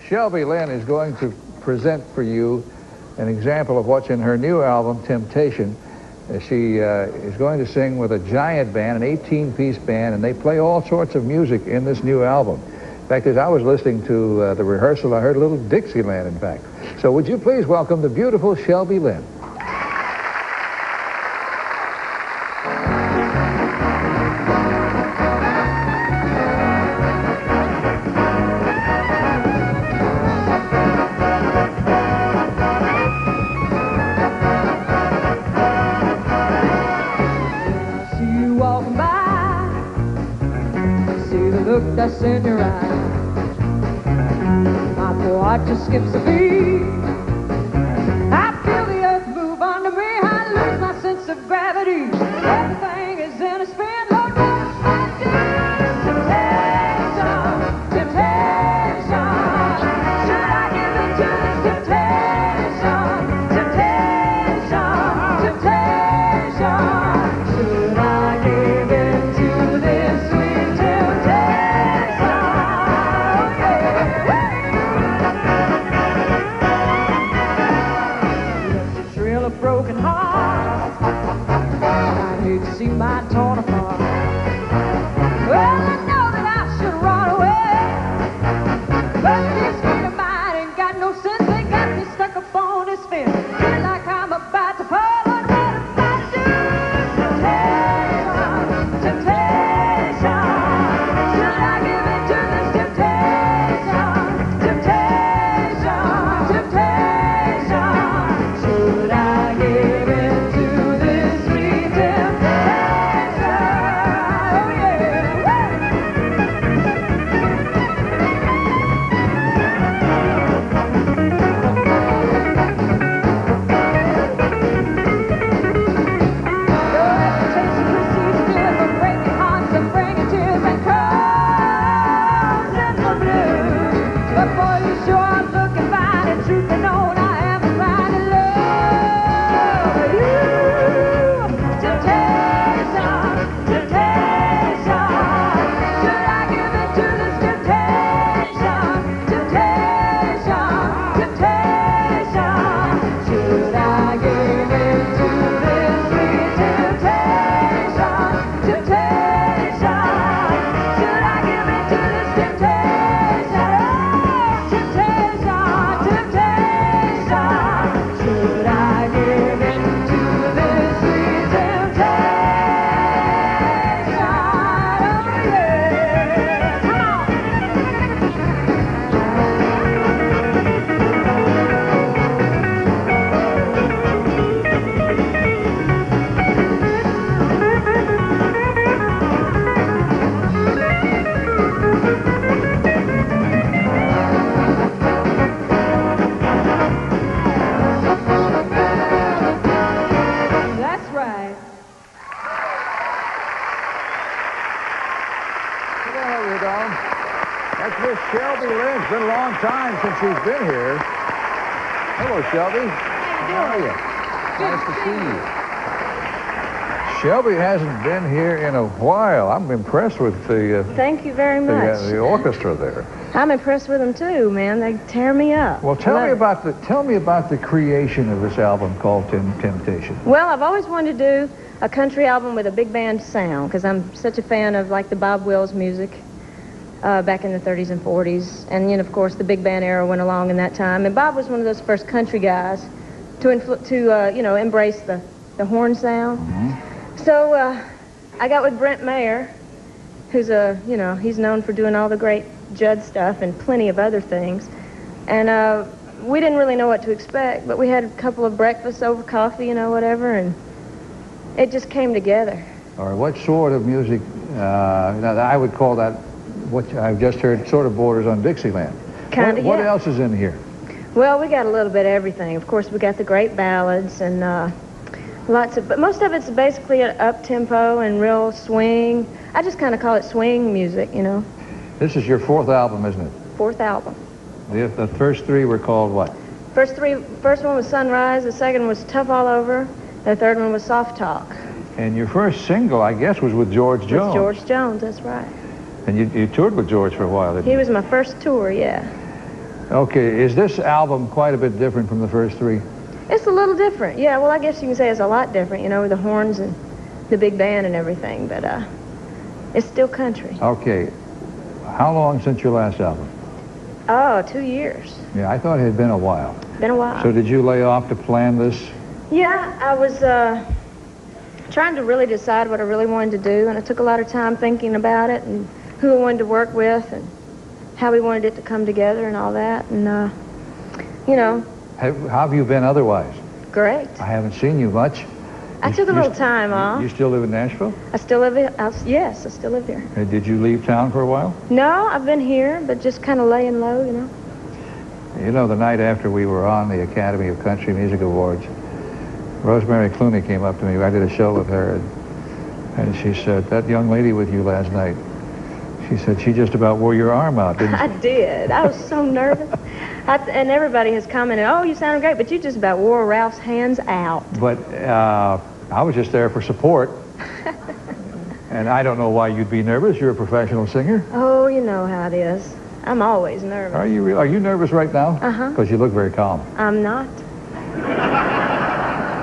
Shelby Lynne is going to present for you an example of what's in her new album, Temptation. She is going to sing with a giant band, an 18-piece band, and they play all sorts of music in this new album. In fact, as I was listening to the rehearsal, I heard a little Dixieland, in fact. So would you please welcome the beautiful Shelby Lynne. Look that's in your eyes, my poor heart just skips a beat. I feel the earth move under me, I lose my sense of gravity. Everything is in a spin. Lord, what must I do? Temptation, temptation. Should I give in to this temptation? Temptation, temptation. Should I give in to this sweet temptation? A broken heart, I need to see mine torn apart. Well, I know that I should run away, but this feet of mine ain't got no sense. They got me stuck up on this fence, feel like I'm about to fall. What am I to do? Temptation, temptation. Should I give in to this temptation? Temptation, temptation. Should I give in to this sweet temptation? Oh yeah. Your reputation precedes fears of breaking hearts and bringing tears and curls in the blue. But boy, you sure are looking fine, and truth be known, I am inclined to love you. Temptation, temptation. Should I give in to this temptation? Temptation, temptation. Should I give in to this sweet temptation? Temptation. Should I give in to this temptation? Temptation, temptation. Should I give in to this sweet temptation? Oh yeah. Come on. That's right. Hello, Redon. That's Miss Shelby Lynne. It's been a long time since she's been here. Hello, Shelby. How are you? Nice to see you. Shelby hasn't been here in a while. I'm impressed with the Thank you very much. the orchestra there. I'm impressed with them too, man. They tear me up. Well, tell Love me it. about the creation of this album called Temptation. Well, I've always wanted to do a country album with a big band sound because I'm such a fan of like the Bob Wills music back in the 30s and 40s, and of course the big band era went along in that time. And Bob was one of those first country guys to embrace the horn sound. Mm-hmm. So I got with Brent Mayer, who's he's known for doing all the great Judd stuff and plenty of other things. And we didn't really know what to expect, but we had a couple of breakfasts over coffee, whatever, and it just came together. All right, what sort of music, now I would call that, what I've just heard, sort of borders on Dixieland. Kinda, What yeah. else is in here? Well, we got a little bit of everything. Of course, we got the great ballads and but most of it's basically an up-tempo and real swing. I just kind of call it swing music, This is your fourth album, isn't it? Fourth album. The first three were called what? First one was Sunrise, the second one was Tough All Over, the third one was Soft Talk. And your first single, I guess, was with George Jones. With George Jones, that's right. And you toured with George for a while, didn't you? He was my first tour, yeah. Okay, is this album quite a bit different from the first three? It's a little different. Yeah, well, I guess you can say it's a lot different, you know, with the horns and the big band and everything, but it's still country. Okay. How long since your last album? Oh, 2 years. Yeah, I thought it had been a while. Been a while. So did you lay off to plan this? Yeah, I was trying to really decide what I really wanted to do, and I took a lot of time thinking about it and who I wanted to work with and how we wanted it to come together and all that, and, you know. How have you been otherwise? Great. I haven't seen you much. I took a little time off. You still live in Nashville? I still live here. Yes, I still live here. Did you leave town for a while? No, I've been here, but just kind of laying low, you know. You know, the night after we were on the Academy of Country Music Awards, Rosemary Clooney came up to me. I did a show with her, and she said, that young lady with you last night, she said she just about wore your arm out, didn't she? I did. I was so nervous. And everybody has commented, oh, you sounded great, but you just about wore Ralph's hands out. But I was just there for support. And I don't know why you'd be nervous. You're a professional singer. Oh, you know how it is. I'm always nervous. Are you nervous right now? Uh-huh. Because you look very calm. I'm not.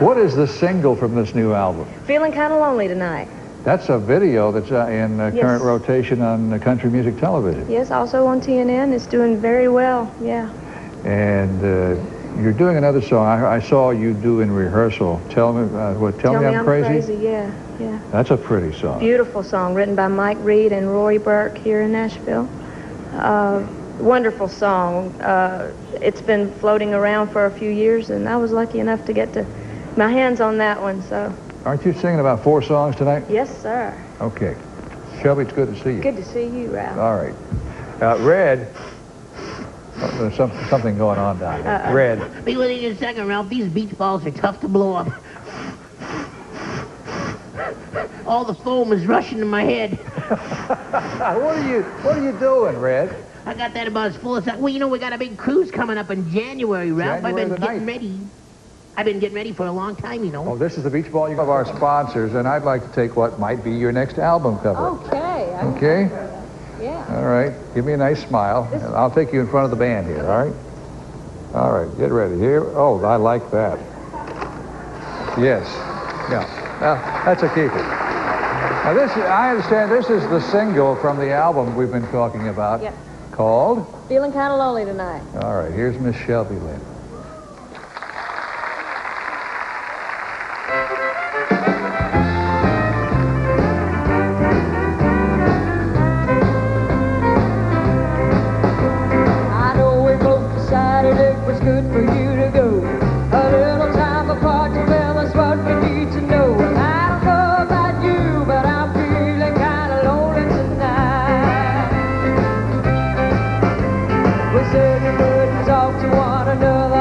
What is the single from this new album? Feeling kind of lonely tonight. That's a video that's in Yes. current rotation on country music television. Yes, also on TNN. It's doing very well, yeah. And you're doing another song I saw you do in rehearsal. Tell me I'm crazy? Yeah, yeah. That's a pretty song. Beautiful song written by Mike Reed and Rory Burke here in Nashville. Wonderful song. It's been floating around for a few years, and I was lucky enough to get my hands on that one, so. Aren't you singing about 4 songs tonight? Yes, sir. Okay. Shelby, it's good to see you. Good to see you, Ralph. All right. Red, there's something going on down here. Red. Be with you in a second, Ralph. These beach balls are tough to blow up. All the foam is rushing to my head. What are you doing, Red? I got that about as full as that. Well, you know, we got a big cruise coming up in January, Ralph. January I've been the getting 9th. ready. I've been getting ready for a long time, you know. Oh, this is the beach ball. You have our sponsors, and I'd like to take what might be your next album cover. Okay. Okay? Yeah. All right. Give me a nice smile, and I'll take you in front of the band here, all right? All right. Get ready. Here. Oh, I like that. Yes. Yeah. That's a keeper. Now, I understand this is the single from the album we've been talking about. Yep. Called? Feeling kind of lonely tonight. All right. Here's Miss Shelby Lynne. Talk to one another.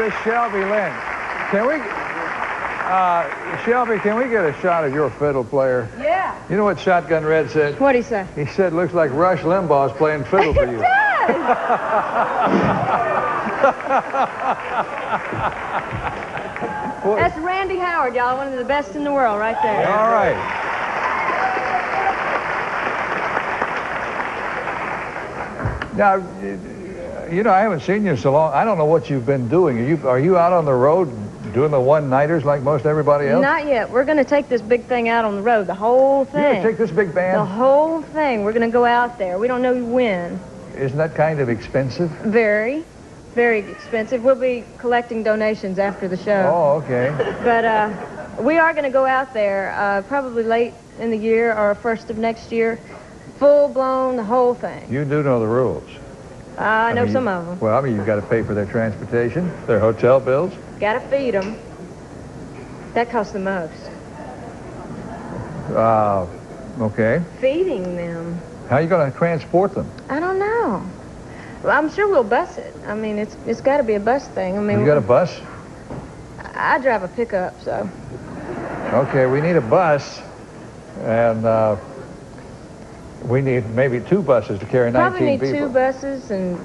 Miss Shelby Lynne. Can we, Shelby, can we get a shot of your fiddle player? Yeah. You know what Shotgun Red said? What'd he say? He said, looks like Rush Limbaugh's playing fiddle for you. It does! That's Randy Howard, y'all. One of the best in the world right there. All right. Now, you know, I haven't seen you so long. I don't know what you've been doing. Are you out on the road doing the one-nighters like most everybody else? Not yet. We're going to take this big thing out on the road, the whole thing. You're going to take this big band? The whole thing. We're going to go out there. We don't know when. Isn't that kind of expensive? Very, very expensive. We'll be collecting donations after the show. Oh, okay. But we are going to go out there probably late in the year or first of next year. Full-blown, the whole thing. You do know the rules. I know mean, some of them. Well, I mean, you've got to pay for their transportation, their hotel bills. Got to feed them. That costs the most. Okay. Feeding them. How are you going to transport them? I don't know. Well, I'm sure we'll bus it. I mean, it's got to be a bus thing. I mean, You got a bus? I drive a pickup, so. Okay, we need a bus, and we need maybe 2 buses to carry 19 Probably need people. 2 buses and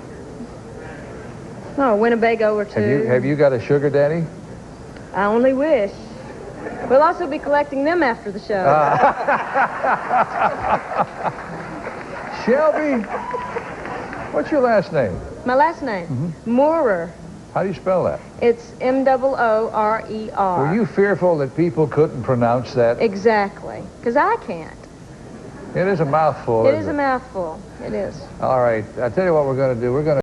a Winnebago or 2. Have you got a sugar daddy? I only wish. We'll also be collecting them after the show. Shelby, what's your last name? My last name, Moorer. How do you spell that? It's M-O-O-R-E-R. Were you fearful that people couldn't pronounce that? Exactly, because I can't. It is a mouthful. It is a mouthful. It is. All right, I'll tell you what we're going to do. We're going to